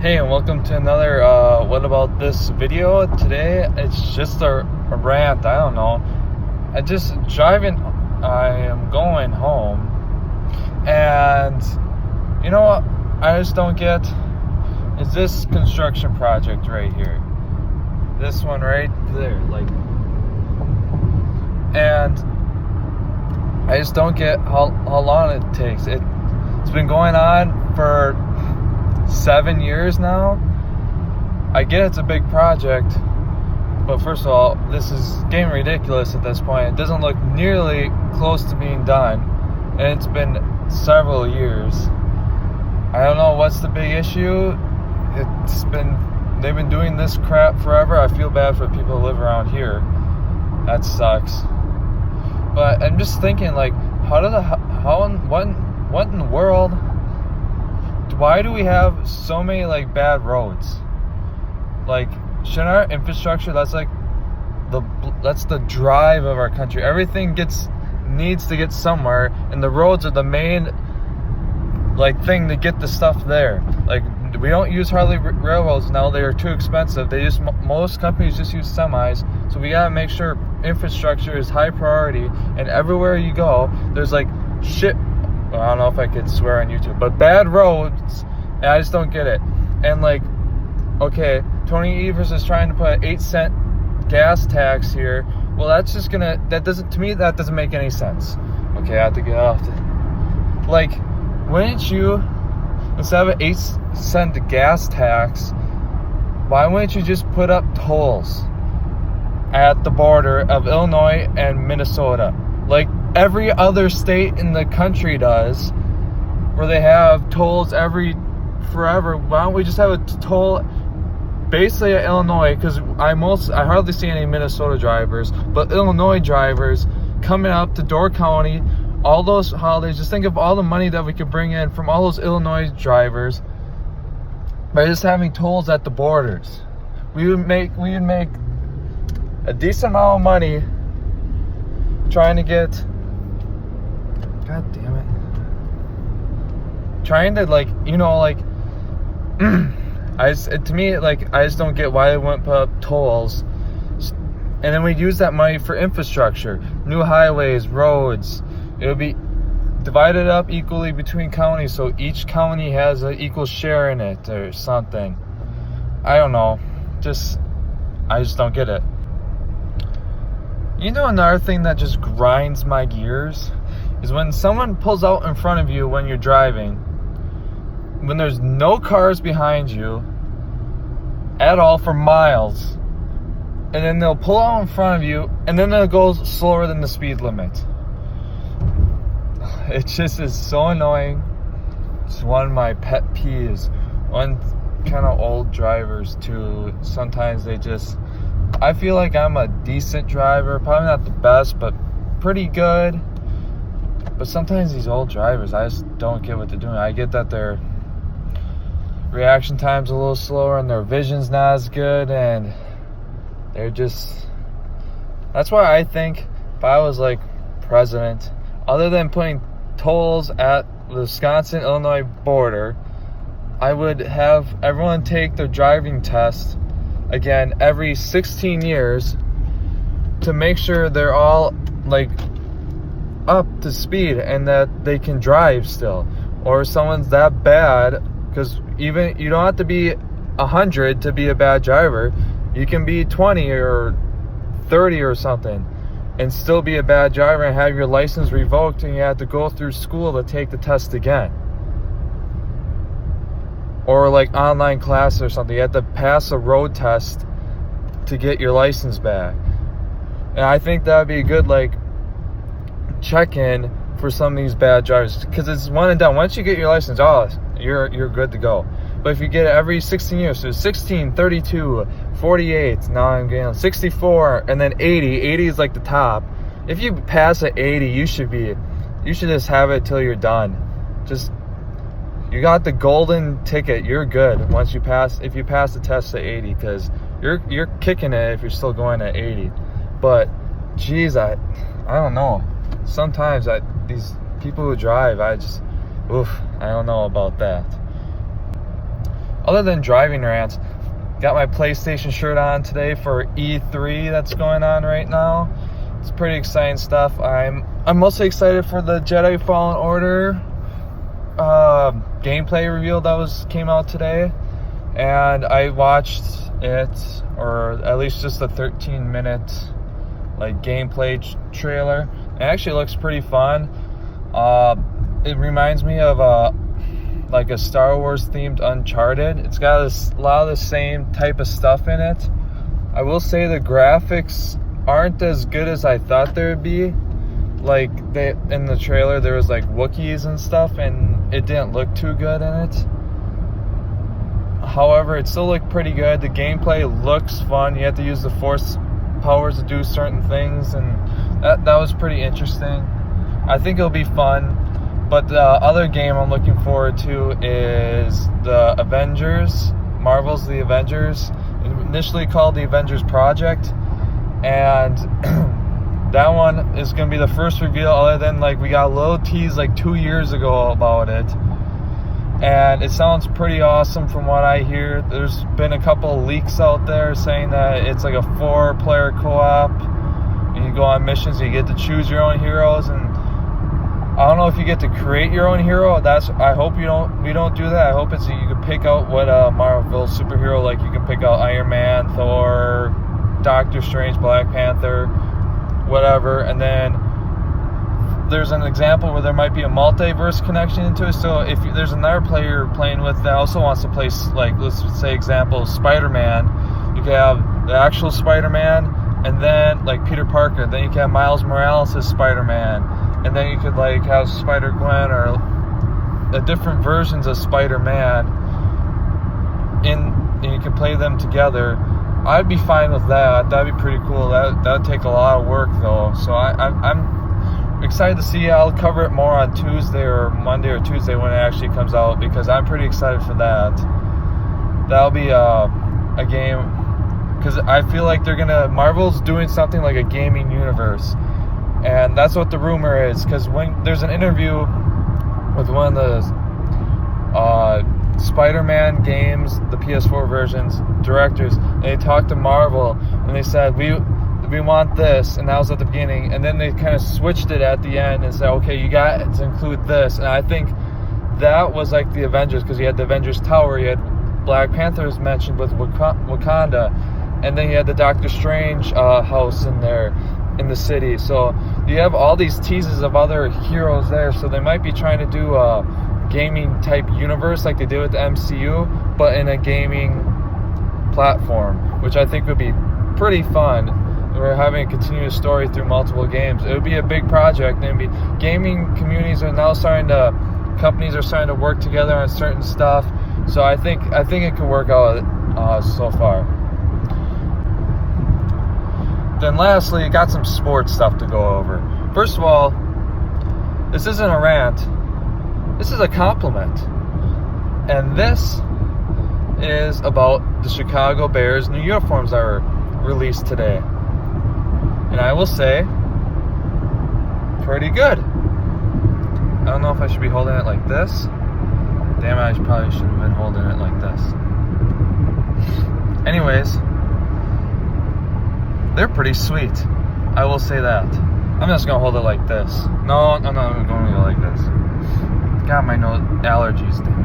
Hey, and welcome to another what about this video. Today it's just a rant. I don't know, I just driving, I am going home, and you know what I just don't get is this construction project right here, this one right there, like, and I just don't get how long it takes. It's been going on for 7 years now. I get it's a big project, but first of all, this is getting ridiculous at this point. It doesn't look nearly close to being done, and it's been several years. I don't know what's the big issue. They've been doing this crap forever. I feel bad for people who live around here. That sucks. But I'm just thinking, like, what in the world? Why do we have so many like bad roads? Like, shouldn't our infrastructure, that's the drive of our country. Everything needs to get somewhere, and the roads are the main like thing to get the stuff there. Like, we don't use hardly railroads now. They are too expensive. Most companies just use semis. So we gotta make sure infrastructure is high priority, and everywhere you go there's like shit. I don't know if I could swear on YouTube, but bad roads, and I just don't get it. And like, okay, Tony Evers is trying to put an 8-cent gas tax here. Well, that doesn't make any sense. Okay, I have to get off like, wouldn't you, instead of an 8-cent gas tax, why wouldn't you just put up tolls at the border of Illinois and Minnesota, like every other state in the country does, where they have tolls forever? Why don't we just have a toll basically at Illinois? Because I hardly see any Minnesota drivers, but Illinois drivers coming up to Door County, all those holidays. Just think of all the money that we could bring in from all those Illinois drivers by just having tolls at the borders. We would make a decent amount of money trying to get, God damn it, trying to, like, you know, like, I just don't get why they wouldn't put up tolls, and then we'd use that money for infrastructure, new highways, roads. It would be divided up equally between counties, so each county has an equal share in it or something. I don't know, I just don't get it. You know, another thing that just grinds my gears is when someone pulls out in front of you when you're driving, when there's no cars behind you at all for miles, and then they'll pull out in front of you, and then they'll go slower than the speed limit. It just is so annoying. It's one of my pet peeves. One kind of old drivers too. Sometimes I feel like I'm a decent driver, probably not the best, but pretty good. But sometimes these old drivers, I just don't get what they're doing. I get that their reaction time's a little slower and their vision's not as good, and that's why I think if I was like president, other than putting tolls at the Wisconsin-Illinois border, I would have everyone take their driving test again every 16 years to make sure they're all like up to speed and that they can drive still. Or if someone's that bad, because even you don't have to be 100 to be a bad driver. You can be 20 or 30 or something and still be a bad driver and have your license revoked, and you have to go through school to take the test again. Or like online class or something. You have to pass a road test to get your license back. And I think that would be a good like check-in for some of these bad drivers, because it's one and done. Once you get your license, you're good to go. But if you get it every 16 years, so 16, 32, 48, now I'm getting 64, and then 80. 80 is like the top. If you pass at 80, you should just have it till you're done. You got the golden ticket. You're good if you pass the test at 80, because you're kicking it if you're still going at 80. But geez, I don't know. Sometimes these people who drive, I don't know about that. other than driving rants, got my PlayStation shirt on today for E3 that's going on right now. It's pretty exciting stuff. I'm mostly excited for the Jedi Fallen Order gameplay reveal that came out today, and I watched it, or at least just a 13-minute like gameplay trailer. It actually looks pretty fun. It reminds me of like a Star Wars themed Uncharted. It's got a lot of the same type of stuff in it. I will say the graphics aren't as good as I thought they would be. Like in the trailer there was like Wookiees and stuff, and it didn't look too good in it. However, it still looked pretty good. The gameplay looks fun. You have to use the Force powers to do certain things, and that was pretty interesting. I think it'll be fun. But the other game I'm looking forward to is the Avengers, Marvel's The Avengers, initially called the Avengers Project, and that one is going to be the first reveal, other than like we got a little tease like 2 years ago about it, and it sounds pretty awesome from what I hear. There's been a couple leaks out there saying that it's like a 4-player co-op, and you go on missions and you get to choose your own heroes, and I don't know if you get to create your own hero. I hope we don't do that. I hope it's you can pick out what Marvel superhero, like you can pick out Iron Man, Thor, Doctor Strange, Black Panther, whatever, and then there's an example where there might be a multiverse connection into it. So if there's another player playing with that also wants to play, like let's say example Spider-Man, you can have the actual Spider-Man, and then like Peter Parker, then you can have Miles Morales as Spider-Man, and then you could like have Spider-Gwen or different versions of Spider-Man and you can play them together. I'd be fine with that. That'd be pretty cool. That'd take a lot of work though. So I'm excited to see. I'll cover it more on Tuesday or Monday or Tuesday when it actually comes out, because I'm pretty excited for that. That'll be a game, because I feel like Marvel's doing something like a gaming universe. And that's what the rumor is, because when there's an interview with one of the Spider-Man games, the PS4 versions, directors, and they talked to Marvel, and they said, we want this, and that was at the beginning, and then they kind of switched it at the end and said, okay, you got to include this. And I think that was like the Avengers, because you had the Avengers Tower, you had Black Panther was mentioned with Wakanda, and then you had the Doctor Strange house in there in the city. So you have all these teases of other heroes there, so they might be trying to do a gaming type universe like they did with the MCU, but in a gaming platform, which I think would be pretty fun. We're having a continuous story through multiple games. It would be a big project, and gaming communities are now companies are starting to work together on certain stuff. So I think it could work out so far. Then lastly, got some sports stuff to go over. First of all, this isn't a rant. This is a compliment. And this is about the Chicago Bears new uniforms that were released today. And I will say, pretty good. I don't know if I should be holding it like this. Damn it, I probably should have been holding it like this. Anyways, they're pretty sweet. I will say that. I'm just gonna hold it like this. No, I'm not going to go like this. Got my nose allergies, damn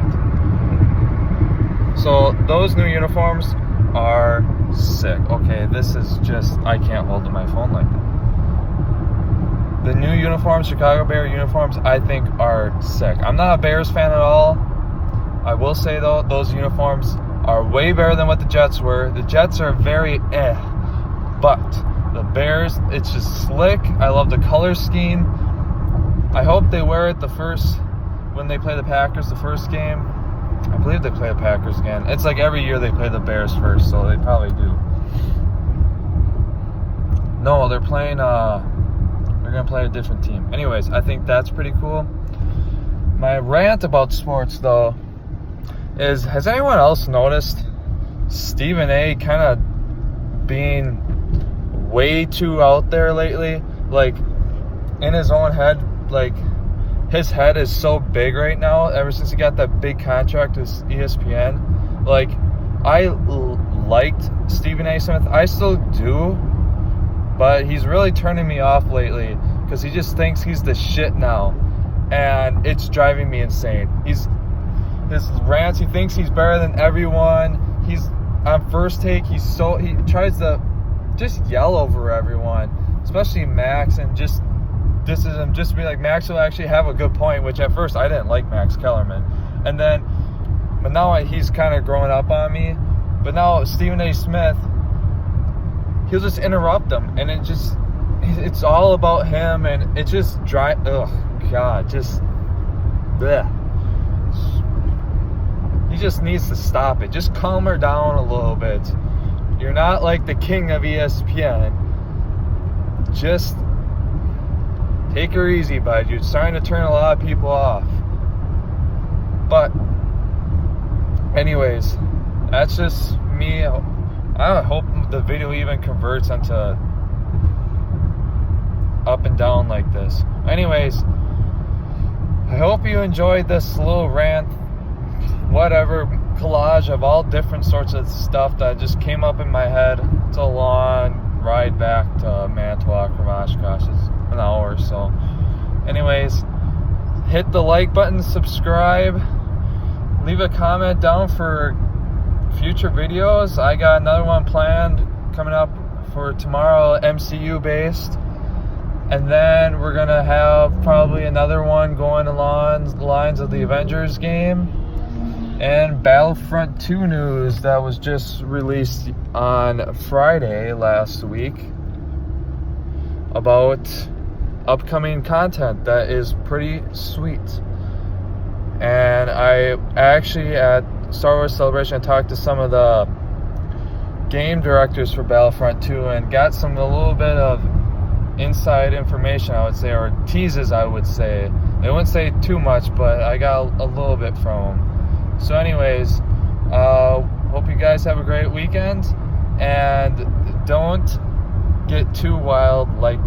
it. So those new uniforms are sick. Okay, this is just, I can't hold my phone like that. The new uniforms, Chicago Bear uniforms, I think are sick. I'm not a Bears fan at all. I will say though, those uniforms are way better than what the Jets were. The Jets are very but the Bears, it's just slick. I love the color scheme. I hope they wear it when they play the Packers the first game. I believe they play the Packers again. It's like every year they play the Bears first, so they probably do. No, they're playing, they're going to play a different team. Anyways, I think that's pretty cool. My rant about sports, though, is, has anyone else noticed Stephen A. kind of being way too out there lately? Like, in his own head, like, his head is so big right now, ever since he got that big contract with ESPN. Like, I liked Stephen A. Smith. I still do, but he's really turning me off lately because he just thinks he's the shit now, and it's driving me insane. His rants, he thinks he's better than everyone. He's on First Take. He tries to just yell over everyone, especially Max, and just this is him. Just be like, Max will actually have a good point, which at first I didn't like Max Kellerman, but now he's kind of growing up on me. But now Stephen A. Smith, he'll just interrupt them, and it's all about him, and it just bleh. He just needs to stop it. Just calm her down a little bit. You're not like the king of ESPN. Just take her easy, bud. You're starting to turn a lot of people off. But anyways, that's just me. I hope the video even converts into up and down like this. Anyways, I hope you enjoyed this little rant, whatever, collage of all different sorts of stuff that just came up in my head. It's a long ride back to Manitowoc from Oshkosh. It's an hour or so. Anyways, hit the like button, subscribe, leave a comment down for future videos. I got another one planned coming up for tomorrow, MCU based. And then we're going to have probably another one going along the lines of the Avengers game. And Battlefront 2 news that was just released on Friday last week about upcoming content that is pretty sweet. And I actually, at Star Wars Celebration, I talked to some of the game directors for Battlefront 2 and got a little bit of inside information, I would say, or teases, I would say. They wouldn't say too much, but I got a little bit from them. So anyways, hope you guys have a great weekend, and don't get too wild like